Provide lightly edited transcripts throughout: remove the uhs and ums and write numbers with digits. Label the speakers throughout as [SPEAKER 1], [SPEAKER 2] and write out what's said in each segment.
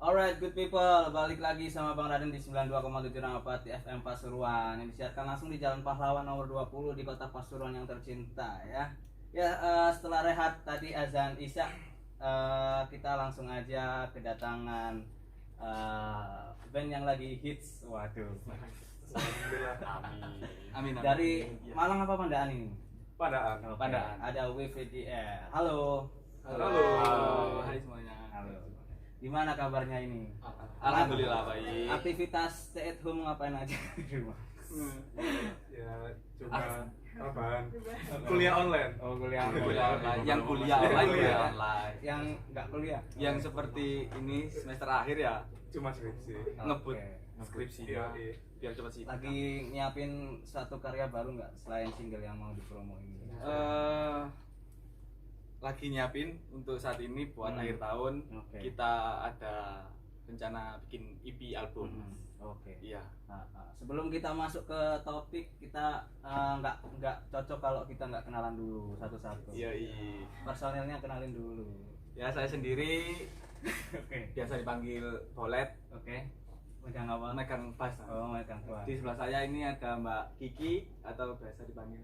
[SPEAKER 1] Alright, good people, balik lagi sama Bang Raden di 92,7 Ramapati FM Pasuruan yang disiarkan langsung di Jalan Pahlawan nomor 20 di kota Pasuruan yang tercinta ya. Setelah rehat tadi azan Isya, kita langsung aja kedatangan band yang lagi hits. Waduh.
[SPEAKER 2] Amin.
[SPEAKER 1] Dari Malang apa Pandaan ini?
[SPEAKER 2] Pandaan.
[SPEAKER 1] Pandaan. Ada WVDR. Halo.
[SPEAKER 2] Halo.
[SPEAKER 3] Hai semuanya.
[SPEAKER 1] Halo. Gimana kabarnya ini?
[SPEAKER 3] Alhamdulillah baik.
[SPEAKER 1] Aktivitas stay at home ngapain aja di rumah?
[SPEAKER 2] Ya, coba apaan? Kuliah online.
[SPEAKER 1] Oh, kuliah
[SPEAKER 3] Online. Yang kuliah online kuliah online.
[SPEAKER 1] Yang nggak kuliah?
[SPEAKER 3] Yang seperti ini semester akhir ya
[SPEAKER 2] Cuma skripsi.
[SPEAKER 3] ngebut
[SPEAKER 1] Oke.
[SPEAKER 3] skripsinya
[SPEAKER 2] Iya.
[SPEAKER 3] biar cepat sih.
[SPEAKER 1] Lagi nyiapin satu karya baru nggak selain single yang mau dipromo ini?
[SPEAKER 3] Lagi nyiapin untuk saat ini buat akhir tahun.
[SPEAKER 1] Oke.
[SPEAKER 3] Kita ada rencana bikin EP album.
[SPEAKER 1] Oke.
[SPEAKER 3] Iya.
[SPEAKER 1] Sebelum kita masuk ke topik, kita nggak cocok kalau kita nggak kenalan dulu satu-satu.
[SPEAKER 3] Iya.
[SPEAKER 1] Personilnya kenalin dulu.
[SPEAKER 3] Ya saya sendiri
[SPEAKER 1] Oke.
[SPEAKER 3] biasa dipanggil Bolet,
[SPEAKER 1] Oke. Megang apa?
[SPEAKER 3] megang bass.
[SPEAKER 1] Oh, megang kuat.
[SPEAKER 3] Di sebelah saya ini ada Mbak Kiki atau biasa dipanggil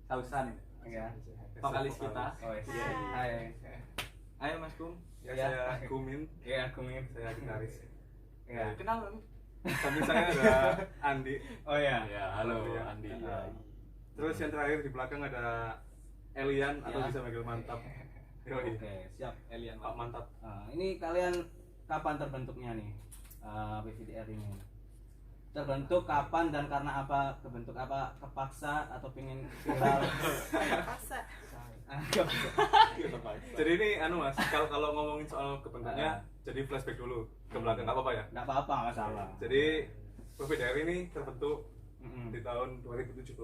[SPEAKER 3] Sausan,
[SPEAKER 1] Ya.
[SPEAKER 3] vokalis kita.
[SPEAKER 1] Oh, iya. Hai.
[SPEAKER 3] Ayo Mas Kum.
[SPEAKER 2] Ya,
[SPEAKER 1] Ya.
[SPEAKER 2] saya Gumin,
[SPEAKER 1] Iya, aku mirip.
[SPEAKER 2] saya gitaris.
[SPEAKER 1] Ya.
[SPEAKER 3] Kenal Bang?
[SPEAKER 2] Samping saya ada Andi.
[SPEAKER 1] Oh ya.
[SPEAKER 3] Ya, halo
[SPEAKER 2] Halo, ya.
[SPEAKER 3] Andi.
[SPEAKER 1] Ya.
[SPEAKER 2] Terus yang terakhir di belakang ada Elian atau
[SPEAKER 1] Ya.
[SPEAKER 2] bisa manggil Mantap. Yoi.
[SPEAKER 1] Oke, siap.
[SPEAKER 3] Elian
[SPEAKER 2] Pak Mantap.
[SPEAKER 1] Ini kalian kapan terbentuknya nih? BVDR ini. Terbentuk kapan dan karena apa? Kebentuk apa? Kepaksa atau pengen viral?
[SPEAKER 4] Paksa.
[SPEAKER 2] Jadi ini Mas, kalau ngomongin soal kebentuknya, jadi flashback dulu ke belakang, nggak apa-apa ya?
[SPEAKER 1] Nggak apa-apa, nggak salah.
[SPEAKER 2] Jadi PVDR ini terbentuk
[SPEAKER 1] Mm-mm.
[SPEAKER 2] di tahun 2017,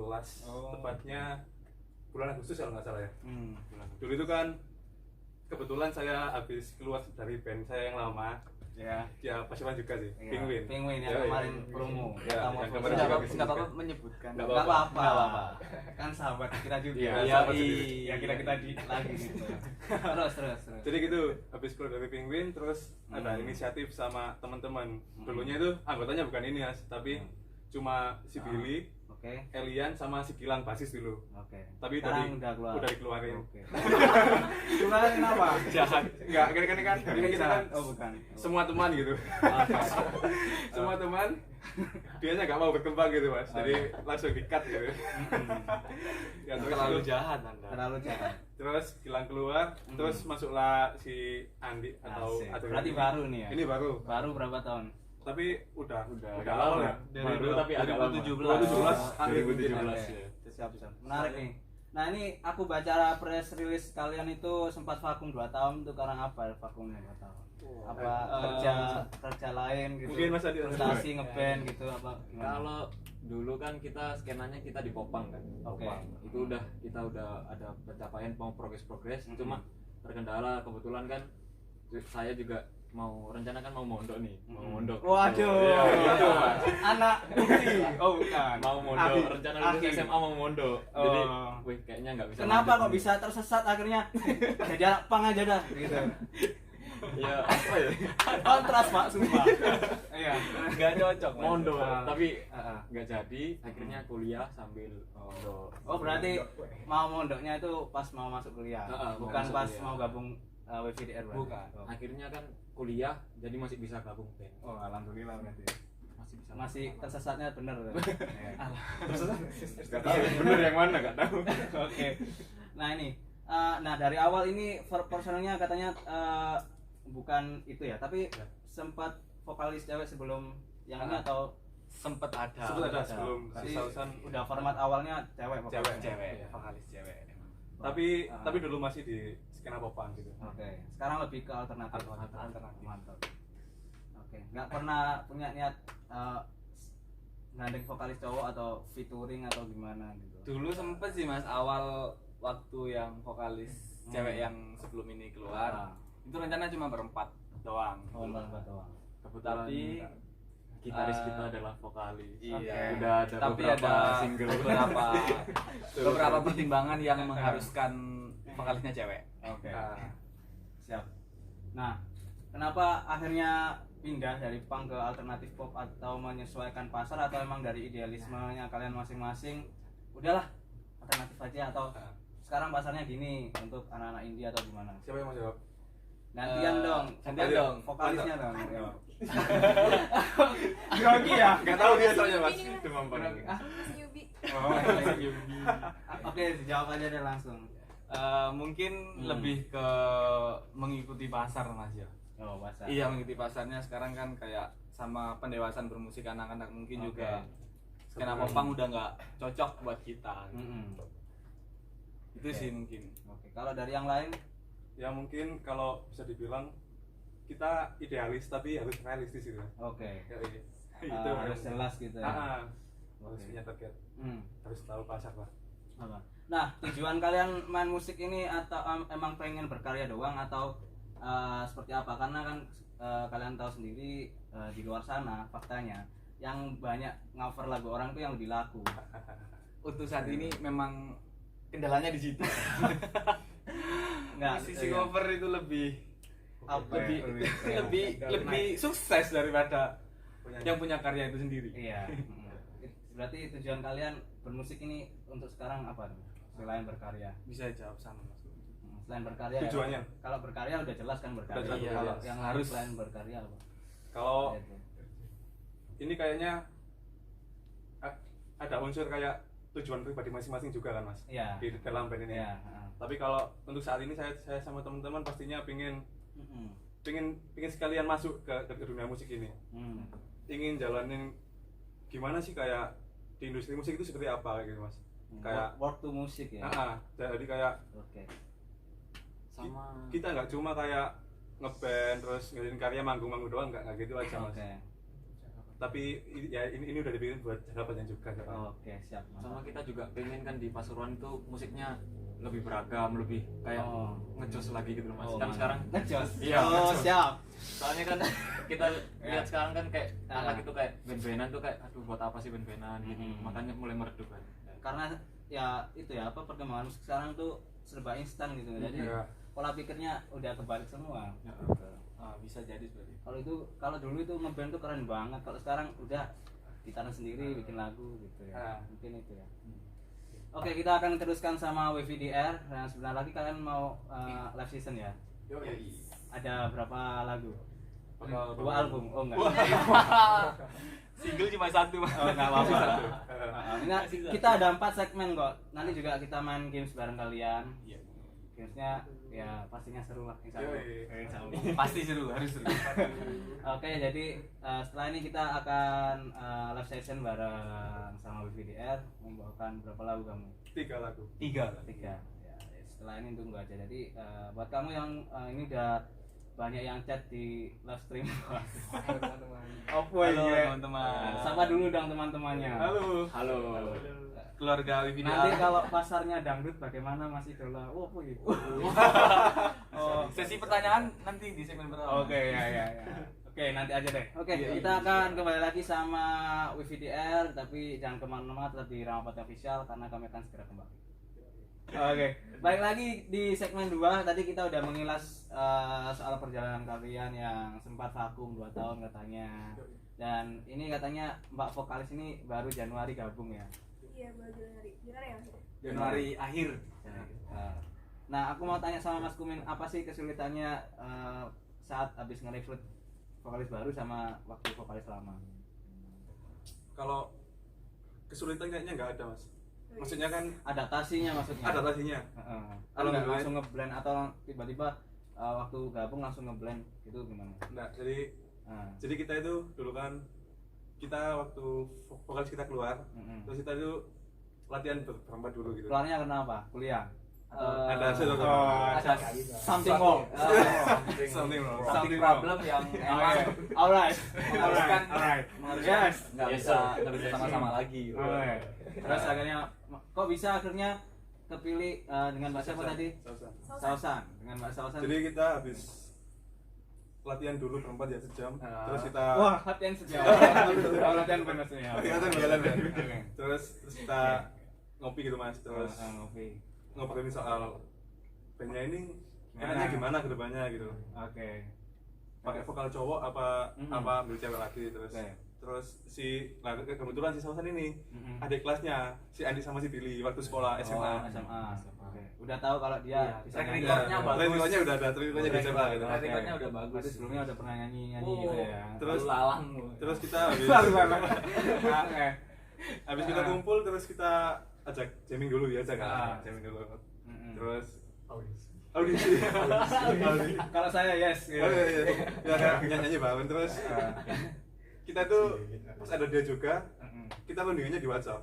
[SPEAKER 1] Oh.
[SPEAKER 2] tepatnya bulan Agustus kalau nggak salah ya.
[SPEAKER 1] Hmm.
[SPEAKER 2] Dulu itu kan kebetulan saya habis keluar dari band saya yang lama,
[SPEAKER 1] Ya.
[SPEAKER 2] ya Pasuruan juga sih,
[SPEAKER 1] Iya.
[SPEAKER 2] Penguin.
[SPEAKER 1] Penguin yang
[SPEAKER 2] Ya,
[SPEAKER 1] kemarin
[SPEAKER 2] ya.
[SPEAKER 1] promo.
[SPEAKER 2] Ya,
[SPEAKER 1] Kamu
[SPEAKER 2] yang
[SPEAKER 1] promo.
[SPEAKER 2] kemarin
[SPEAKER 3] Nggak
[SPEAKER 2] juga
[SPEAKER 3] apa-apa,
[SPEAKER 2] bisa
[SPEAKER 3] nggak apa-apa
[SPEAKER 2] juga.
[SPEAKER 3] menyebutkan.
[SPEAKER 2] Nggak
[SPEAKER 1] Nggak apa-apa.
[SPEAKER 3] Nggak apa-apa.
[SPEAKER 1] Kan sahabat kita juga.
[SPEAKER 2] Iya,
[SPEAKER 3] Iya,
[SPEAKER 2] sahabat
[SPEAKER 3] iya.
[SPEAKER 2] sendiri.
[SPEAKER 1] Ya kita di lagi gitu. Terus.
[SPEAKER 2] Jadi gitu, habis keluar dari Penguin, terus ada inisiatif sama teman-teman. Dulunya itu anggotanya bukan ini Mas, tapi cuma si Billy,
[SPEAKER 1] Oke.
[SPEAKER 2] Elian sama si Gilang basis dulu.
[SPEAKER 1] Oke.
[SPEAKER 2] Tapi
[SPEAKER 1] Sekarang
[SPEAKER 2] tadi udah dikeluarin.
[SPEAKER 1] Oke. Gimana kenapa?
[SPEAKER 3] Jahat.
[SPEAKER 2] Enggak, kan ini kita kan
[SPEAKER 1] Oh, bukan.
[SPEAKER 2] semua teman gitu. Semua teman dianya nggak mau berkembang gitu Mas, jadi langsung di-cut gitu. Ya,
[SPEAKER 3] Terlalu jahat Anda.
[SPEAKER 1] Terlalu jahat.
[SPEAKER 2] terus Gilang keluar, terus masuklah si Andi atau
[SPEAKER 1] Asik.
[SPEAKER 2] atau
[SPEAKER 1] Berarti
[SPEAKER 2] ini.
[SPEAKER 1] baru nih ya?
[SPEAKER 2] Ini baru,
[SPEAKER 1] Baru berapa tahun?
[SPEAKER 2] tapi udah
[SPEAKER 3] agak
[SPEAKER 2] lama
[SPEAKER 3] lama.
[SPEAKER 2] ya.
[SPEAKER 3] Baru tapi agak lama.
[SPEAKER 2] 2017 akhir
[SPEAKER 3] 2017
[SPEAKER 1] Oke.
[SPEAKER 3] ya.
[SPEAKER 1] Siap. Menarik nih. Nah, ini aku baca press release kalian itu sempat vakum 2 tahun itu karena apa vakumnya 2 tahun? Apa kerja lain gitu?
[SPEAKER 2] Mungkin Mas Adi
[SPEAKER 1] frustasi ngeband gitu apa gimana?
[SPEAKER 5] Kalau dulu kan kita skenanya kita di Popang kan.
[SPEAKER 1] Oke.
[SPEAKER 5] Popang. Itu kita udah ada pencapaian mau progres. Cuma terkendala kebetulan kan saya juga rencana kan mau mondok nih, mau mondok.
[SPEAKER 1] Waduh.
[SPEAKER 5] Iya, gitu, Mas.
[SPEAKER 1] Anak bukti. Oh, bukan.
[SPEAKER 5] Mau mondok,
[SPEAKER 1] Ahli.
[SPEAKER 5] rencana
[SPEAKER 1] Ahli.
[SPEAKER 5] lulus SMA mau mondok.
[SPEAKER 1] Oh.
[SPEAKER 5] Jadi, wih kayaknya nggak bisa.
[SPEAKER 1] Kenapa
[SPEAKER 5] lanjut
[SPEAKER 1] kok
[SPEAKER 5] nih.
[SPEAKER 1] bisa tersesat akhirnya? Jadi anak pang aja dah gitu.
[SPEAKER 5] Ya apa ya?
[SPEAKER 1] Kontras, Pak, sumpah. Iya.
[SPEAKER 5] Nggak cocok mondok,
[SPEAKER 1] Ah.
[SPEAKER 5] tapi
[SPEAKER 1] Ah.
[SPEAKER 5] nggak jadi. Akhirnya kuliah sambil mondok.
[SPEAKER 1] Oh, berarti mau mondoknya itu pas mau masuk kuliah,
[SPEAKER 5] Mau
[SPEAKER 1] bukan
[SPEAKER 5] masuk
[SPEAKER 1] pas
[SPEAKER 5] kuliah.
[SPEAKER 1] mau gabung WVDR berarti?
[SPEAKER 5] Bukan.
[SPEAKER 1] Oh.
[SPEAKER 5] Akhirnya kan kuliah, jadi masih bisa gabung band.
[SPEAKER 1] Oh, alhamdulillah berarti.
[SPEAKER 5] Masih bisa.
[SPEAKER 1] Masih tersesatnya bener. Iya.
[SPEAKER 2] Nggak tahu bener yang mana nggak tahu.
[SPEAKER 1] Oke. Nah, ini dari awal ini personelnya katanya bukan itu ya, tapi sempat vokalis cewek sebelum yang ini atau
[SPEAKER 3] Sempet ada.
[SPEAKER 2] Sebut ada sebelum
[SPEAKER 1] Berarti
[SPEAKER 2] si Sausan.
[SPEAKER 1] udah format awalnya cewek vokalisnya?
[SPEAKER 3] Cewek,
[SPEAKER 1] Iya.
[SPEAKER 3] vokalis cewek.
[SPEAKER 2] Tapi dulu masih di skena popang gitu.
[SPEAKER 1] Oke, sekarang lebih ke alternatif.
[SPEAKER 3] Alternatif.
[SPEAKER 1] Mantap. Oke, nggak pernah punya niat gandeng vokalis cowok atau featuring atau gimana gitu?
[SPEAKER 3] Dulu sempet sih Mas awal waktu yang vokalis cewek yang sebelum ini keluar. Itu rencana cuma berempat doang.
[SPEAKER 1] Oh, empat doang.
[SPEAKER 3] Kebetulan
[SPEAKER 5] Tapi gitaris kita adalah vokalis.
[SPEAKER 3] Iya.
[SPEAKER 5] Udah ada
[SPEAKER 3] Tapi
[SPEAKER 5] beberapa
[SPEAKER 3] ada
[SPEAKER 5] single.
[SPEAKER 3] beberapa pertimbangan yang mengharuskan vokalisnya cewek.
[SPEAKER 1] Oke.
[SPEAKER 2] Nah,
[SPEAKER 1] Siap. Nah, kenapa akhirnya pindah dari punk ke alternatif pop atau menyesuaikan pasar atau emang dari idealismenya kalian masing-masing udahlah alternatif aja atau sekarang pasarnya gini untuk anak-anak indie atau gimana?
[SPEAKER 2] Siapa yang mau jawab?
[SPEAKER 1] Gantian dong,
[SPEAKER 3] gantian
[SPEAKER 2] Ayo,
[SPEAKER 3] dong.
[SPEAKER 1] vokalisnya dong. Ayo.
[SPEAKER 2] Grogi ya? Nggak tahu dia soalnya mas. Demam
[SPEAKER 1] Grogi.
[SPEAKER 2] panggung.
[SPEAKER 1] Ah,
[SPEAKER 4] Masih Yubi.
[SPEAKER 2] Oh,
[SPEAKER 1] Oke, dijawab aja deh langsung.
[SPEAKER 3] Mungkin lebih ke mengikuti pasar mas ya.
[SPEAKER 1] Oh, pasar.
[SPEAKER 3] Iya, mengikuti pasarnya sekarang kan kayak sama pendewasaan bermusik anak-anak mungkin
[SPEAKER 1] Oke.
[SPEAKER 3] juga skena popang udah nggak cocok buat kita.
[SPEAKER 1] Mm-mm.
[SPEAKER 3] Itu
[SPEAKER 1] Oke.
[SPEAKER 3] sih mungkin.
[SPEAKER 1] Oke, kalau dari yang lain
[SPEAKER 2] ya mungkin kalau bisa dibilang kita idealis tapi harus realistis gitu.
[SPEAKER 1] oke.
[SPEAKER 2] Ya, iya.
[SPEAKER 1] Harus jelas gitu ya.
[SPEAKER 2] Harus
[SPEAKER 1] Oke.
[SPEAKER 2] punya target,
[SPEAKER 1] Hmm.
[SPEAKER 2] harus tahu pasar lah.
[SPEAKER 1] Apa? Nah, tujuan kalian main musik ini atau emang pengen berkarya doang atau seperti apa? Karena kan kalian tahu sendiri di luar sana faktanya yang banyak cover lagu orang tuh yang lebih laku.
[SPEAKER 3] Untuk saat ini memang kendalanya di situ.
[SPEAKER 1] Enggak,
[SPEAKER 3] Sisi
[SPEAKER 1] iya.
[SPEAKER 3] cover itu lebih
[SPEAKER 1] Apa
[SPEAKER 3] lebih
[SPEAKER 1] ya?
[SPEAKER 3] lebih sukses daripada
[SPEAKER 2] Punya
[SPEAKER 3] yang punya karya itu sendiri.
[SPEAKER 1] Iya. Berarti tujuan kalian bermusik ini untuk sekarang apa nih? Selain berkarya.
[SPEAKER 3] Bisa jawab sama mas.
[SPEAKER 1] Selain berkarya.
[SPEAKER 2] Tujuannya?
[SPEAKER 1] Ya, kalau berkarya udah jelas kan berkarya.
[SPEAKER 2] Udah jelas,
[SPEAKER 1] Kalau
[SPEAKER 2] iya.
[SPEAKER 1] yang
[SPEAKER 3] Harus.
[SPEAKER 1] harus selain berkarya apa?
[SPEAKER 2] Kalau
[SPEAKER 1] Itu.
[SPEAKER 2] ini kayaknya ada unsur kayak tujuan pribadi masing-masing juga kan mas
[SPEAKER 1] Iya.
[SPEAKER 2] di dalam band ini.
[SPEAKER 1] Iya.
[SPEAKER 2] Tapi kalau untuk saat ini saya sama teman-teman pastinya pingin sekalian masuk ke dunia musik ini. Ingin jalanin gimana sih kayak di industri musik itu seperti apa gitu mas. Kayak
[SPEAKER 1] work to musik ya.
[SPEAKER 2] jadi kayak
[SPEAKER 1] Oke.
[SPEAKER 5] Sama
[SPEAKER 2] kita nggak cuma kayak ngeband terus ngeliatin karya manggung-manggung doang, nggak gitu aja mas.
[SPEAKER 1] Oke.
[SPEAKER 2] Tapi ya ini udah dibikin buat jangka panjang juga kan.
[SPEAKER 1] Oke, siap. Mas.
[SPEAKER 5] sama kita juga pengen kan di Pasuruan itu musiknya lebih beragam, lebih kayak
[SPEAKER 1] Oh.
[SPEAKER 5] ngejos lagi gitu loh mas.
[SPEAKER 1] Oh,
[SPEAKER 5] Kan sekarang
[SPEAKER 1] ngejos.
[SPEAKER 5] Iya,
[SPEAKER 1] Oh,
[SPEAKER 5] ngejos.
[SPEAKER 1] siap.
[SPEAKER 5] soalnya kan kita lihat sekarang kan kayak
[SPEAKER 1] Ah.
[SPEAKER 5] anak itu kayak band-bandan tuh kayak aduh buat apa sih band-bandan gitu. Makanya mulai meredup kan.
[SPEAKER 1] Karena ya itu ya apa perkembangan musik sekarang tuh serba instan gitu. Jadi
[SPEAKER 2] Iya.
[SPEAKER 1] pola pikirnya udah kebalik semua.
[SPEAKER 5] Ya.
[SPEAKER 3] Bisa jadi seperti itu.
[SPEAKER 1] Kalau dulu itu ngeband tuh keren banget. Kalau sekarang udah gitaran sendiri bikin lagu gitu ya. Mungkin itu ya. Oke, kita akan teruskan sama WVDR. Dan sebentar lagi kalian mau live season ya. Ada berapa lagu?
[SPEAKER 2] Bakal
[SPEAKER 1] 2 album. Oh enggak.
[SPEAKER 3] Single cuma satu mas.
[SPEAKER 1] Oh enggak apa-apa.
[SPEAKER 2] Satu.
[SPEAKER 1] Ini kita ada 4 segmen kok. Nanti juga kita main games bareng kalian.
[SPEAKER 3] Iya.
[SPEAKER 1] Gamesnya ya pastinya seru lah insya Allah. Insya Allah.
[SPEAKER 3] Pasti seru, harus seru.
[SPEAKER 1] Oke, jadi setelah ini kita akan live session bareng sama WVDR membawakan berapa lagu kamu?
[SPEAKER 2] 3 lagu.
[SPEAKER 3] 3.
[SPEAKER 1] 3. Ya, setelah ini tunggu aja. Jadi buat kamu yang ini udah banyak yang chat di live stream.
[SPEAKER 3] Halo teman-teman.
[SPEAKER 1] Sapa dulu dong teman-temannya.
[SPEAKER 2] Halo.
[SPEAKER 3] Halo. Keluarga
[SPEAKER 1] Nanti
[SPEAKER 3] WVDR.
[SPEAKER 1] kalau pasarnya dangdut bagaimana Mas Idola? Oh, apa gitu.
[SPEAKER 3] Oh, sesi pertanyaan nanti di segmen pertama.
[SPEAKER 1] Oke, ya. Oke, nanti aja deh. Oke,
[SPEAKER 3] Iya,
[SPEAKER 1] kita akan kembali lagi sama WVDR, tapi jangan kemana-mana, tetap di Ramapati Official karena kami akan segera kembali. Oke, balik lagi di segmen 2. Tadi kita udah mengilas soal perjalanan kalian yang sempat vakum 2 tahun katanya. Dan ini katanya Mbak vokalis ini baru Januari gabung ya.
[SPEAKER 4] Iya, baru Januari ya maksudnya.
[SPEAKER 3] Januari akhir.
[SPEAKER 1] Nah, aku mau tanya sama Mas Kumin, apa sih kesulitannya saat habis ngerekrut vokalis baru sama waktu vokalis lama?
[SPEAKER 2] Kalau kesulitan kayaknya nggak ada mas. Maksudnya kan
[SPEAKER 1] Adaptasinya maksudnya.
[SPEAKER 2] adaptasinya.
[SPEAKER 1] Kalau
[SPEAKER 2] Kalau
[SPEAKER 1] nggak
[SPEAKER 2] ngeblend-
[SPEAKER 1] langsung ngeblend atau tiba-tiba waktu gabung langsung ngeblend itu gimana?
[SPEAKER 2] Nah, jadi kita itu dulu kan kita waktu vokalis kita keluar, terus kita itu latihan berempat dulu gitu.
[SPEAKER 1] Keluarnya kenapa? Kuliah?
[SPEAKER 2] Ada sesuatu.
[SPEAKER 3] Ada
[SPEAKER 1] Something wrong.
[SPEAKER 2] Something wrong.
[SPEAKER 3] something problem yang emang
[SPEAKER 1] Alright.
[SPEAKER 3] mengharuskan
[SPEAKER 1] Alright.
[SPEAKER 3] mengharuskan
[SPEAKER 1] Yes.
[SPEAKER 3] nggak bisa sama-sama lagi.
[SPEAKER 1] Alright. Terus akhirnya kok bisa akhirnya kepilih dengan Mbak siapa tadi?
[SPEAKER 2] Sausan.
[SPEAKER 1] Sausan. Dengan Mbak Sausan.
[SPEAKER 2] Jadi kita habis latihan dulu berempat ya sejam. Terus kita
[SPEAKER 1] Wah, latihan sejauh. Latihan benar sih.
[SPEAKER 2] latihan ya. Terus kita ngopi gitu mas. Terus
[SPEAKER 1] ngopi.
[SPEAKER 2] ngobrolin soal bandnya ini
[SPEAKER 1] Gimana?
[SPEAKER 2] enaknya gimana ke depannya gitu.
[SPEAKER 1] Oke.
[SPEAKER 2] pakai vokal cowok apa ambil cewek lagi terus kebetulan si Sausan ini adik kelasnya si Andi sama si Billy waktu sekolah SMA.
[SPEAKER 1] Udah tahu kalau dia
[SPEAKER 3] track recordnya bagus.
[SPEAKER 2] Track recordnya udah ada, track recordnya di SMA gitu.
[SPEAKER 3] Track recordnya udah bagus.
[SPEAKER 1] Sebelumnya udah pernah nyanyi gitu ya.
[SPEAKER 2] Terus kita habis kita kumpul terus kita ajak jamming dulu ya, jamming dulu. Terus audisi.
[SPEAKER 1] Kalau saya yes.
[SPEAKER 2] Oh iya. Ya nyanyi banget terus. Kita tuh pas ada dia juga, kita landingannya di WhatsApp.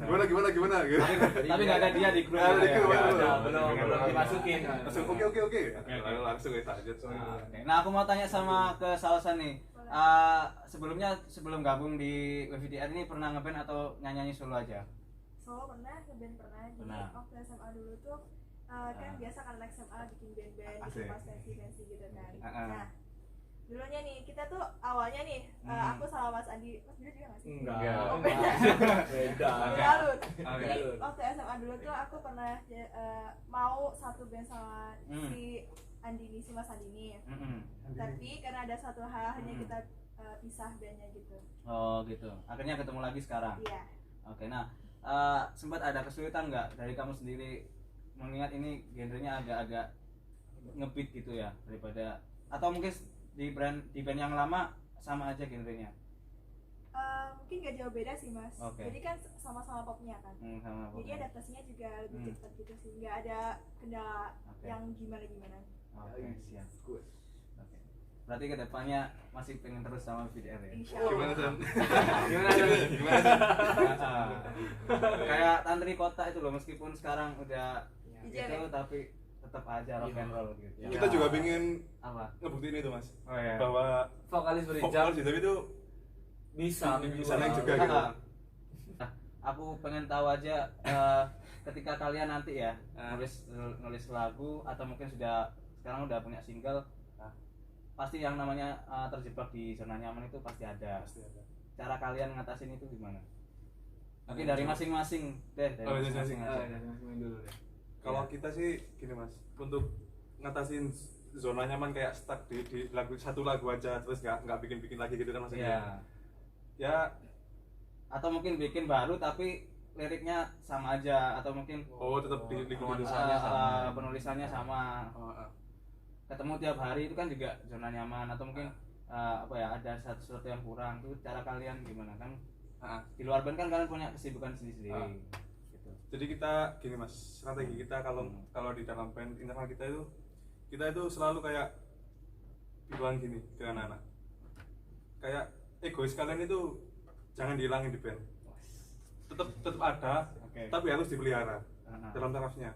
[SPEAKER 2] Gimana gitu.
[SPEAKER 1] Tapi nggak ada dia di grup.
[SPEAKER 3] Belum dimasukin.
[SPEAKER 2] Langsung oke. Langsung kita aja.
[SPEAKER 1] Nah, aku mau tanya sama ke Sausan nih. Sebelum gabung di WVDR ini pernah ngeband atau nyanyi solo aja?
[SPEAKER 4] Solo pernah, ngeband pernah. Jadi waktu SMA dulu tuh kan biasa kan SMA bikin band-band, bikin pas pensi gitu kan. Nah, dulunya nih kita tuh awalnya nih aku sama Mas Andi, Mas Andi juga nggak sih?
[SPEAKER 3] Beda.
[SPEAKER 4] Jadi waktu SMA dulu tuh aku pernah mau satu band sama si Andi nih, si Mas Andi nih. Tapi karena ada satu hal hanya kita pisah bandnya gitu.
[SPEAKER 1] Oh gitu. Akhirnya ketemu lagi sekarang.
[SPEAKER 4] Iya.
[SPEAKER 1] Oke, nah sempat ada kesulitan nggak dari kamu sendiri mengingat ini genrenya agak-agak ngebeat gitu ya daripada atau mungkin di band yang lama sama aja genrenya?
[SPEAKER 4] Mungkin gak jauh beda sih Mas. Jadi kan sama-sama popnya kan.
[SPEAKER 1] Sama
[SPEAKER 4] jadi adaptasinya juga lebih cepat gitu sih. Nggak ada kendala yang gimana-gimana.
[SPEAKER 1] Oke, siap. Berarti kedepannya masih pengen terus sama VDR ya?
[SPEAKER 4] Insyaallah.
[SPEAKER 2] Gimana San?
[SPEAKER 1] Kayak Tantri Kota itu loh, meskipun sekarang udah
[SPEAKER 4] Iya.
[SPEAKER 1] itu tapi tetap aja rock and roll gitu.
[SPEAKER 2] Kita juga pengen
[SPEAKER 1] apa?
[SPEAKER 2] ngebuktiin itu Mas.
[SPEAKER 1] Oh iya.
[SPEAKER 2] Bahwa
[SPEAKER 3] Vokalis
[SPEAKER 2] vokal
[SPEAKER 3] berijab
[SPEAKER 2] di tapi itu
[SPEAKER 3] bisa
[SPEAKER 2] naik juga gitu.
[SPEAKER 1] Nah, aku pengen tahu aja ketika kalian nanti ya nulis lagu atau mungkin sekarang udah punya single, pasti yang namanya terjebak di zona nyaman itu pasti ada. Cara kalian ngatasin itu gimana? Mungkin dari masing-masing deh. Dari masing-masing
[SPEAKER 3] dulu deh.
[SPEAKER 2] Kalau kita sih gini Mas, untuk ngatasin zona nyaman kayak stuck di satu lagu aja terus nggak bikin lagi gitu kan maksudnya. Ya
[SPEAKER 1] atau mungkin bikin baru tapi liriknya sama aja atau mungkin
[SPEAKER 2] tetap di lingkungan
[SPEAKER 1] penulisannya sama. Ketemu tiap hari itu kan juga zona nyaman atau mungkin ada sesuatu yang kurang. Itu cara kalian gimana kan? Di luar band kan kalian punya kesibukan sendiri. Gitu.
[SPEAKER 2] Jadi kita gini Mas, strategi kita kalau di dalam band internal kita itu selalu kayak bilang gini ke anak-anak. Kayak egois kalian itu jangan dihilangin di band. Tetap ada, tapi harus dipelihara dalam tarafnya.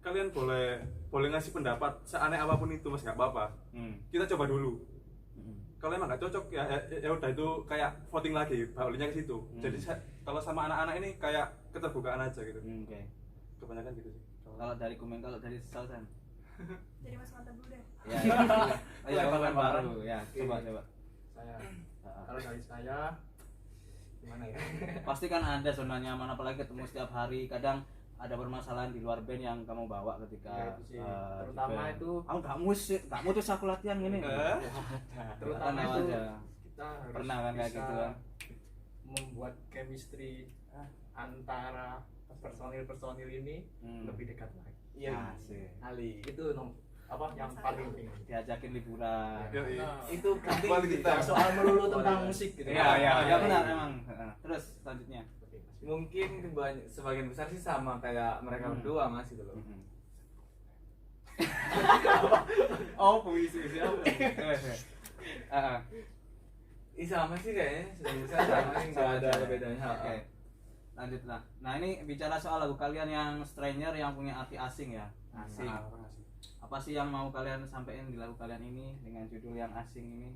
[SPEAKER 2] Kalian boleh ngasih pendapat seaneh apapun itu Mas, nggak apa-apa. Kita coba dulu. Kalau emang nggak cocok ya udah itu kayak voting lagi, balinya ke situ. Jadi kalau sama anak-anak ini kayak keterbukaan aja gitu. Kebanyakan gitu sih.
[SPEAKER 1] Kalau dari Sausan.
[SPEAKER 4] Jadi Mas mantap dulu deh.
[SPEAKER 1] Ya, kan baru ya. Coba.
[SPEAKER 5] Saya kalau dari saya gimana ya?
[SPEAKER 1] Pasti kan ada zona nyaman apalagi ketemu setiap hari. Kadang ada permasalahan di luar band yang kamu bawa ketika
[SPEAKER 5] terutama itu
[SPEAKER 1] nggak mutus aku latihan gini.
[SPEAKER 5] Terutama
[SPEAKER 1] itu
[SPEAKER 5] kita harus
[SPEAKER 1] pernah kan kayak gitu kan
[SPEAKER 5] membuat chemistry antara personil ini lebih dekat lagi.
[SPEAKER 1] Iya
[SPEAKER 5] Ali itu yang paling penting
[SPEAKER 1] diajakin liburan.
[SPEAKER 5] Itu penting
[SPEAKER 2] kita
[SPEAKER 5] soal melulu tentang musik gitu.
[SPEAKER 1] Ya benar emang. Terus selanjutnya
[SPEAKER 3] mungkin sebagian besar sih sama kayak mereka berdua Mas gitu loh.
[SPEAKER 1] Puisi apa?
[SPEAKER 3] Sama sih kayaknya, sebagian besar sama sih, nggak ada bedanya.
[SPEAKER 1] Oke. Lanjutlah. Nah ini bicara soal lagu kalian yang Stranger yang punya arti asing ya. Asing. Apa sih yang mau kalian sampaikan di lagu kalian ini dengan judul yang asing ini?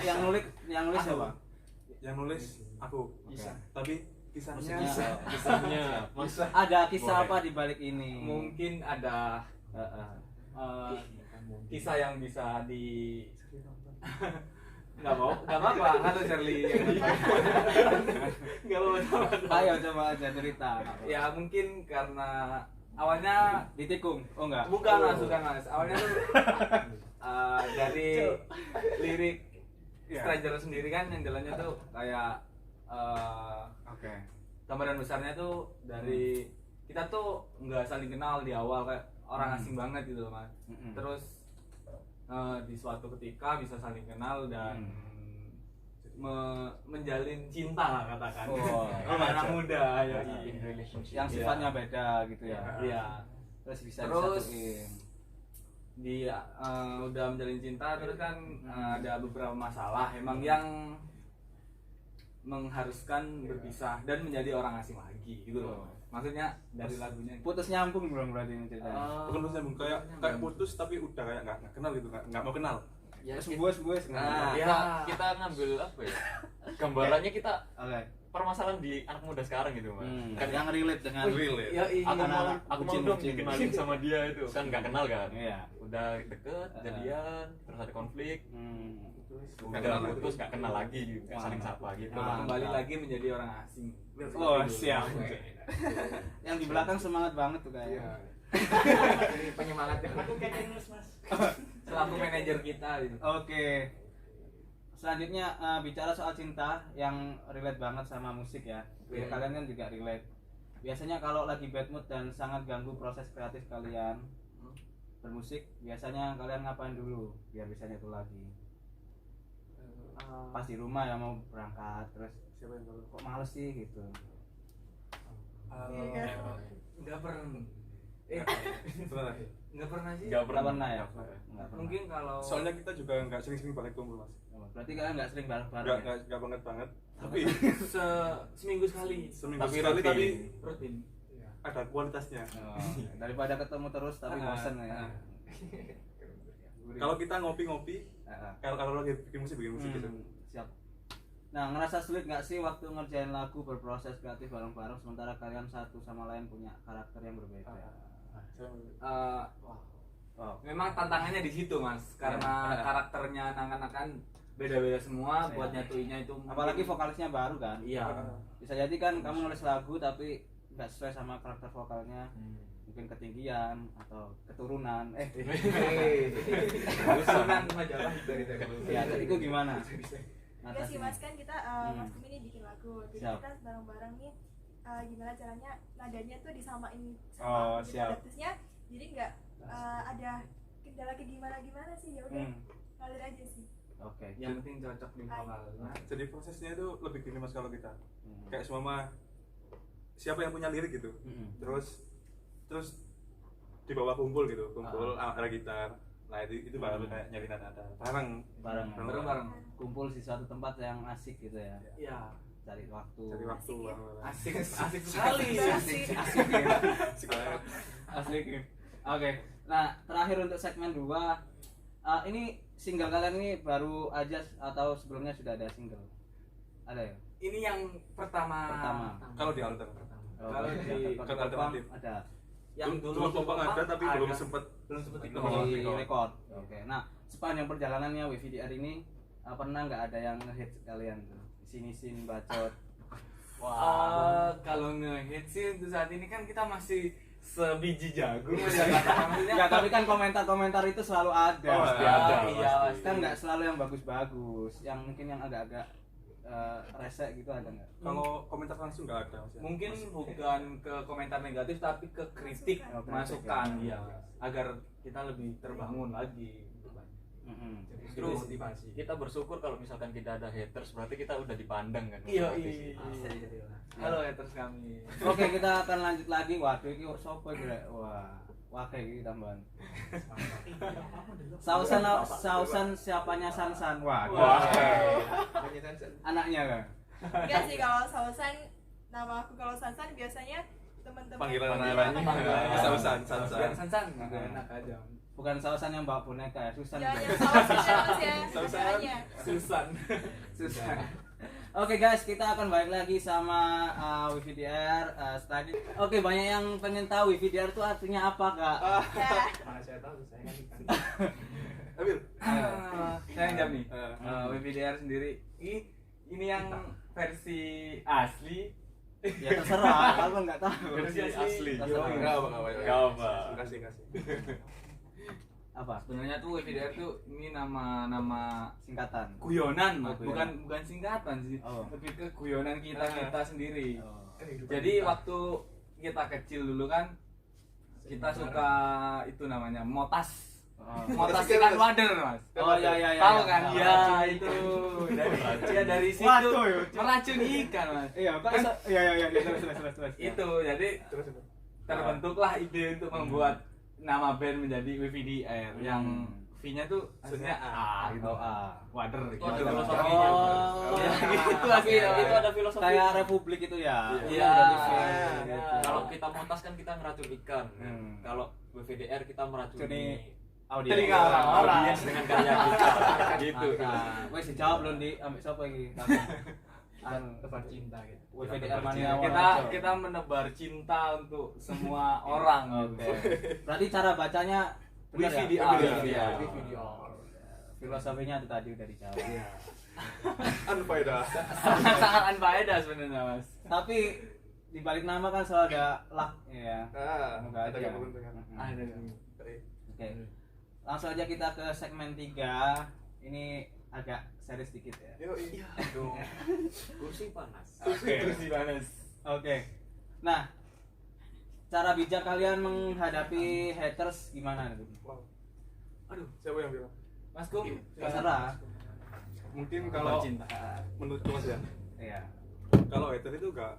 [SPEAKER 1] Yang nulis siapa?
[SPEAKER 2] Yang nulis aku. Tapi kisahnya
[SPEAKER 1] ada kisah apa di balik ini?
[SPEAKER 3] Mungkin ada kisah yang bisa nggak apa-apa kan Shirley nggak apa-apa.
[SPEAKER 1] Ayo coba aja cerita.
[SPEAKER 3] Ya mungkin karena awalnya
[SPEAKER 1] Ditikung. Oh enggak.
[SPEAKER 3] bukan mas. Awalnya tuh dari lirik Stranger sendiri kan yang jalannya tuh kayak
[SPEAKER 1] Oke.
[SPEAKER 3] gambaran besarnya tuh dari kita tuh nggak saling kenal di awal kayak orang asing banget gitu loh mas. Terus di suatu ketika bisa saling kenal dan menjalin cinta lah katakan. Sama anak muda ya.
[SPEAKER 1] Yang sifatnya beda gitu ya.
[SPEAKER 3] Iya.
[SPEAKER 1] Terus bisa
[SPEAKER 3] Terus
[SPEAKER 1] disatuin.
[SPEAKER 3] dia udah menjalin cinta terus kan ada beberapa masalah emang yang mengharuskan berpisah dan menjadi orang asing lagi gitu loh. Maksudnya dari lagunya
[SPEAKER 1] Putus nyambung belum berarti ini ceritanya.
[SPEAKER 2] Bukan putus nyambung, kayak putus tapi udah kayak nggak kenal gitu, nggak mau kenal.
[SPEAKER 5] Ya,
[SPEAKER 1] Sembuh.
[SPEAKER 5] kita ngambil apa ya? Gambarannya kita
[SPEAKER 1] Oke.
[SPEAKER 5] permasalahan di anak muda sekarang gitu, Mas.
[SPEAKER 1] Kan yang relate dengan
[SPEAKER 2] Relate.
[SPEAKER 3] ya
[SPEAKER 5] Aku mau dong dikenalin sama dia itu kan nggak kenal kan.
[SPEAKER 1] Iya.
[SPEAKER 5] Udah deket, jadian, terus ada konflik,
[SPEAKER 2] Nggak
[SPEAKER 5] terus nggak kenal lagi, nggak saling sapa gitu.
[SPEAKER 3] kembali lagi menjadi orang asing.
[SPEAKER 1] Oh, siap. Yang di belakang semangat banget tuh kayaknya.
[SPEAKER 3] Ini penyemangatnya. Aku kayak mas. Selaku manajer kita gitu.
[SPEAKER 1] Oke. Selanjutnya bicara soal cinta yang relate banget sama musik ya. Kalian kan juga relate. Biasanya kalau lagi bad mood dan sangat ganggu proses kreatif kalian bermusik, biasanya kalian ngapain dulu biar bisa nyatu lagi? Pas di rumah ya mau berangkat terus
[SPEAKER 2] Siapa yang tahu?
[SPEAKER 1] kok males sih gitu.
[SPEAKER 3] Nggak pernah.
[SPEAKER 2] Pernah.
[SPEAKER 3] Nggak pernah sih.
[SPEAKER 1] Nggak pernah ya?
[SPEAKER 2] Nggak pernah.
[SPEAKER 1] Nggak pernah.
[SPEAKER 3] Mungkin kalau
[SPEAKER 2] Soalnya kita juga nggak sering-sering balik kumpul mas.
[SPEAKER 1] Berarti kalian nggak sering bareng-bareng ya?
[SPEAKER 2] Nggak banget. Tapi
[SPEAKER 3] seminggu sekali.
[SPEAKER 2] seminggu
[SPEAKER 5] Tapi
[SPEAKER 2] sekali
[SPEAKER 5] rutin.
[SPEAKER 2] tapi
[SPEAKER 3] Rutin.
[SPEAKER 2] ada kualitasnya.
[SPEAKER 1] Daripada ketemu terus tapi bosan ya.
[SPEAKER 2] Kalau kita ngopi-ngopi, kalau lagi bikin musik gitu.
[SPEAKER 1] Siap. Nah, ngerasa sulit nggak sih waktu ngerjain lagu berproses kreatif bareng-bareng sementara kalian satu sama lain punya karakter yang berbeda?
[SPEAKER 3] Memang tantangannya di situ mas, karena karakternya anak-anak beda-beda semua, buat nyatuinnya itu.
[SPEAKER 1] Apalagi vokalisnya baru kan?
[SPEAKER 3] Iya.
[SPEAKER 1] Bisa jadi kan kamu nulis lagu tapi nggak sesuai sama karakter vokalnya, mungkin ketinggian atau keturunan.
[SPEAKER 3] Usulan majalah dari
[SPEAKER 1] Ya, jadi itu gimana?
[SPEAKER 4] Iya sih mas, kan kita mas Kumi ini bikin lagu, jadi kita bareng-bareng nih gimana caranya nadanya tuh disamain sama adaptusnya, jadi nggak ada kendala gimana sih, ya udah ngalir aja sih.
[SPEAKER 1] Oke.
[SPEAKER 3] Yang penting cocok di vokalnya.
[SPEAKER 2] Jadi prosesnya itu lebih gini mas kalau kita kayak semua siapa yang punya lirik gitu, terus dibawa kumpul ada gitar. Nah itu baru kayak nyari nada bareng
[SPEAKER 1] kumpul di suatu tempat yang asik gitu ya.
[SPEAKER 3] Iya.
[SPEAKER 2] asik
[SPEAKER 1] Cari waktu.
[SPEAKER 3] Asik sekali.
[SPEAKER 1] Asik. Oke. Nah, terakhir untuk segmen 2, ini single kalian ini baru aja atau sebelumnya sudah ada single? Ada ya?
[SPEAKER 3] Ini yang pertama.
[SPEAKER 2] Kalau di alter.
[SPEAKER 3] Kalau di
[SPEAKER 2] alternatif
[SPEAKER 1] ada.
[SPEAKER 3] Yang
[SPEAKER 2] dulu Popang ada tapi belum sempet
[SPEAKER 1] di record. Oke. Nah, sepanjang perjalanannya WVDR ini pernah nggak ada yang ngehits kalian tuh? Isin bacot.
[SPEAKER 3] Kalau ngehit sih untuk saat ini kan kita masih sebiji jagung ya katakan, maksudnya.
[SPEAKER 1] Ya, tapi kan komentar-komentar itu selalu ada.
[SPEAKER 2] Pasti ada.
[SPEAKER 3] Iya,
[SPEAKER 1] Kan nggak selalu yang bagus-bagus, yang mungkin yang agak-agak resek gitu ada nggak?
[SPEAKER 2] kalau komentar langsung nggak ada maksudnya.
[SPEAKER 3] Mungkin bukan ke komentar negatif tapi ke kritik, masukan ya, agar kita lebih terbangun lagi.
[SPEAKER 5] Terus kita bersyukur kalau misalkan tidak ada haters, berarti kita udah dipandang kan.
[SPEAKER 3] Iya. Halo haters kami.
[SPEAKER 1] Oke, kita akan lanjut lagi. Waduh, ini sopo iki rek? Wah kayak gitu tambahan. Sausan siapanya Sansan? Wah. Anaknya kan?
[SPEAKER 4] Enggak sih, kalau Sausan, nama aku kalau Sansan biasanya teman-teman
[SPEAKER 2] Panggilan Sausan.
[SPEAKER 3] Sansan juga enak aja.
[SPEAKER 1] Bukan Sausan yang bawa boneka ya, Susan.
[SPEAKER 4] Ya,
[SPEAKER 1] juga.
[SPEAKER 4] yang Sausan mas ya.
[SPEAKER 2] Sausan.
[SPEAKER 3] Susan.
[SPEAKER 1] Oke guys, kita akan balik lagi sama WVDR study. Oke, banyak yang pengen tahu WVDR itu artinya apa, Kak?
[SPEAKER 3] Mana saya tahu, saya kan.
[SPEAKER 2] Ambil.
[SPEAKER 3] Saya jawab nih. WVDR sendiri ini yang versi asli
[SPEAKER 1] Ya terserah, aku nggak tahu.
[SPEAKER 3] Versi asli.
[SPEAKER 1] Terserah.
[SPEAKER 2] Enggak apa-apa.
[SPEAKER 3] Nggak apa.
[SPEAKER 2] Kasih.
[SPEAKER 1] Apa?
[SPEAKER 3] Sebenarnya tuh WVDR tuh ini nama
[SPEAKER 1] Singkatan.
[SPEAKER 3] guyonan,
[SPEAKER 1] Oh,
[SPEAKER 3] Mas.
[SPEAKER 1] guyonan.
[SPEAKER 3] Bukan singkatan sih.
[SPEAKER 1] Oh.
[SPEAKER 3] Lebih ke guyonan kita sendiri.
[SPEAKER 1] Oh.
[SPEAKER 3] Jadi waktu kita kecil dulu kan kita suka itu namanya motas. Motas ikan wader, Mas.
[SPEAKER 1] Oh ya.
[SPEAKER 3] Tahu kan?
[SPEAKER 1] Tahu.
[SPEAKER 3] Ya itu. Dari situ
[SPEAKER 1] Waduh,
[SPEAKER 3] meracun ikan, Mas.
[SPEAKER 1] Iya, kok
[SPEAKER 3] Kan
[SPEAKER 1] bisa? Iya, terus.
[SPEAKER 3] itu jadi
[SPEAKER 2] Terus.
[SPEAKER 3] terbentuklah ide untuk membuat nama band menjadi WVDR yang V-nya tuh maksudnya A gitu.
[SPEAKER 1] Oh, A.
[SPEAKER 3] Wader gitu.
[SPEAKER 5] Oh, ada
[SPEAKER 1] Oh.
[SPEAKER 5] filosofinya.
[SPEAKER 3] Ya, gitu
[SPEAKER 5] Tapi
[SPEAKER 3] akhirnya.
[SPEAKER 5] itu ada filosofi.
[SPEAKER 1] Kayak republik itu ya.
[SPEAKER 3] Iya.
[SPEAKER 1] Jadi V,
[SPEAKER 3] Iya.
[SPEAKER 1] gitu.
[SPEAKER 5] Kalau kita motas kan kita ngeracun ikan.
[SPEAKER 1] Hmm.
[SPEAKER 5] Kalau WVDR kita meracuni
[SPEAKER 1] Jadi audio.
[SPEAKER 3] Telinga orang-orang.
[SPEAKER 5] audiens dengan karya kita. Gitu.
[SPEAKER 1] Mantap. Wes dijawab belum di ambek siapa iki?
[SPEAKER 3] Tebar cinta gitu.
[SPEAKER 1] WVDR mania
[SPEAKER 3] Kita menebar cinta untuk semua orang.
[SPEAKER 1] Oke. Berarti cara bacanya benar ya?
[SPEAKER 3] WVDR.
[SPEAKER 1] WVDR. Filosofinya itu tadi udah dijawab.
[SPEAKER 2] Unfaedah.
[SPEAKER 3] Sangat unfaedah sebenarnya, Mas.
[SPEAKER 1] Tapi di balik nama kan selalu ada luck ya. Semoga
[SPEAKER 2] Ada
[SPEAKER 1] aja.
[SPEAKER 2] keberuntungan.
[SPEAKER 3] Ada.
[SPEAKER 1] Oke. Langsung aja kita ke segmen 3. Ini agak serius dikit ya.
[SPEAKER 2] Yo, iya.
[SPEAKER 5] Kursi panas.
[SPEAKER 3] Kursi panas.
[SPEAKER 1] Oke. Nah, cara bijak kalian menghadapi haters gimana nih?
[SPEAKER 2] Wow.
[SPEAKER 3] Aduh,
[SPEAKER 2] Siapa yang bilang?
[SPEAKER 3] Mas Kum.
[SPEAKER 1] Terserah.
[SPEAKER 2] Mungkin kalau
[SPEAKER 3] cinta.
[SPEAKER 2] menurutku Mas ya,
[SPEAKER 1] Iya.
[SPEAKER 2] kalau hater itu nggak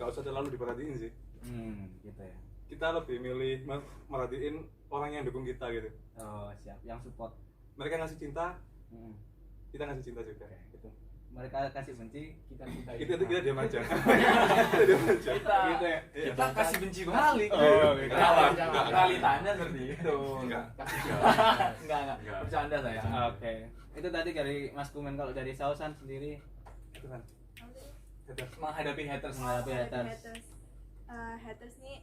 [SPEAKER 2] usah terlalu diperhatiin sih.
[SPEAKER 1] Gitu ya.
[SPEAKER 2] Kita lebih milih merhatiin orang yang dukung kita gitu.
[SPEAKER 1] Oh, siap. Yang support.
[SPEAKER 2] Mereka ngasih cinta,
[SPEAKER 1] Hmm.
[SPEAKER 2] kita ngasih cinta juga. Gitu.
[SPEAKER 1] Mereka kasih benci, kita cintai.
[SPEAKER 2] Kita diam aja. Kita diam aja.
[SPEAKER 1] Gitu ya.
[SPEAKER 3] Kita kasih benci balik.
[SPEAKER 1] Oh, gitu.
[SPEAKER 3] Realitanya seperti itu.
[SPEAKER 2] Enggak.
[SPEAKER 3] Enggak. Bercanda saya.
[SPEAKER 1] Oke. Itu tadi dari Mas Kumen. Kalau dari Sausan sendiri
[SPEAKER 2] Itu kan. Hater.
[SPEAKER 3] Menghadapi haters.
[SPEAKER 1] menghadapi haters.
[SPEAKER 4] Haters nih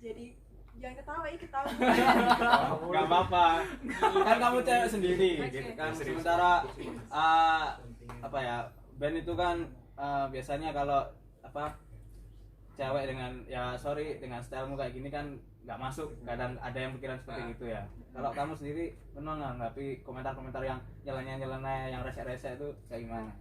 [SPEAKER 4] jadi jangan ketawa ya ketawa.
[SPEAKER 1] Gak apa-apa. Kan kamu cewek sendiri
[SPEAKER 4] Oke.
[SPEAKER 1] gitu kan.
[SPEAKER 2] Serius.
[SPEAKER 1] Sementara apa ya? Band itu kan biasanya kalau apa cewek dengan dengan stylemu kayak gini kan nggak masuk. Kadang ada yang pikiran seperti itu ya. Kalau kamu sendiri pernah nggak nganggapi komentar-komentar yang nyeleneh-nyeleneh, yang resek-resek itu kayak gimana?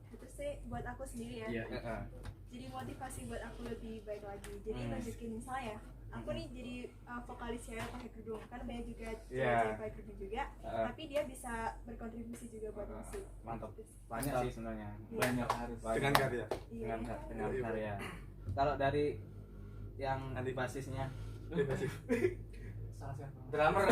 [SPEAKER 4] Itu sih buat aku sendiri ya.
[SPEAKER 1] Heeh.
[SPEAKER 4] Jadi motivasi buat aku lebih baik lagi. Jadi nunjukin misalnya aku nih jadi vokalis cewek pakai kerudung kan banyak juga cewek pakai kerudung juga, tapi dia bisa berkontribusi juga buat musik.
[SPEAKER 1] Mantap.
[SPEAKER 4] Gitu.
[SPEAKER 1] Banyak sih sebenarnya.
[SPEAKER 4] Iya.
[SPEAKER 3] Banyak harus.
[SPEAKER 2] Dengan karya.
[SPEAKER 4] Iya.
[SPEAKER 1] Dengan karya. Kalau dari yang
[SPEAKER 2] Nanti.
[SPEAKER 1] basisnya
[SPEAKER 3] Drummer.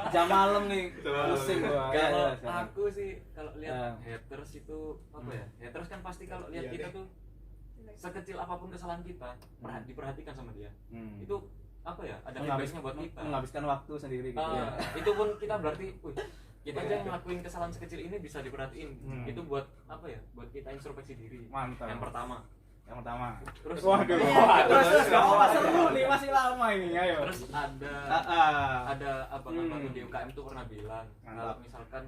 [SPEAKER 1] jam malam nih
[SPEAKER 2] Jam malam.
[SPEAKER 1] pusing gua.
[SPEAKER 5] Kalau
[SPEAKER 1] Ya, ya,
[SPEAKER 5] aku sih kalau lihat
[SPEAKER 1] Ya.
[SPEAKER 5] haters itu apa ya? Haters kan pasti kalau lihat
[SPEAKER 2] Iya
[SPEAKER 5] kita
[SPEAKER 2] deh.
[SPEAKER 5] tuh sekecil apapun kesalahan kita diperhatikan sama dia.
[SPEAKER 1] Hmm.
[SPEAKER 5] Itu apa ya? Ada feedbacknya buat kita.
[SPEAKER 1] menghabiskan waktu sendiri gitu ya.
[SPEAKER 5] Itu pun kita berarti, kita aja yang ngelakuin kesalahan sekecil ini bisa diperhatiin. Itu buat apa ya? Buat kita introspeksi diri.
[SPEAKER 1] Mantap.
[SPEAKER 5] Yang pertama. Terus
[SPEAKER 1] Waduh.
[SPEAKER 4] Iya.
[SPEAKER 1] Terus enggak apa seru nih, masih lama ini. Ayo.
[SPEAKER 5] Terus ada
[SPEAKER 1] ada
[SPEAKER 5] abang-abang di UKM tuh pernah bilang
[SPEAKER 1] Mantap.
[SPEAKER 5] kalau misalkan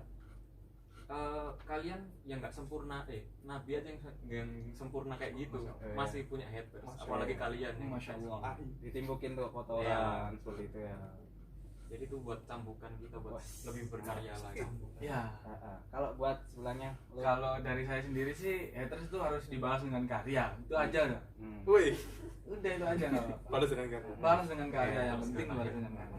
[SPEAKER 5] kalian yang nggak sempurna, Nabi aja yang sempurna kayak gitu masih punya haters, apalagi kalian yang
[SPEAKER 3] Masya Allah.
[SPEAKER 1] ditimbukin tuh foto
[SPEAKER 5] Iya.
[SPEAKER 1] orang seperti itu ya.
[SPEAKER 5] jadi itu buat cambukan kita buat
[SPEAKER 1] Wah.
[SPEAKER 5] lebih berkarya lagi.
[SPEAKER 3] Ya.
[SPEAKER 1] Kalau buat sebelahnya lu-
[SPEAKER 3] Kalau dari saya sendiri sih haters itu harus dibalas dengan karya. Itu aja udah.
[SPEAKER 1] Hmm.
[SPEAKER 2] Wih,
[SPEAKER 3] Udah itu aja enggak apa-apa.
[SPEAKER 2] balas dengan karya.
[SPEAKER 3] Balas dengan karya yang penting balas dengan karya.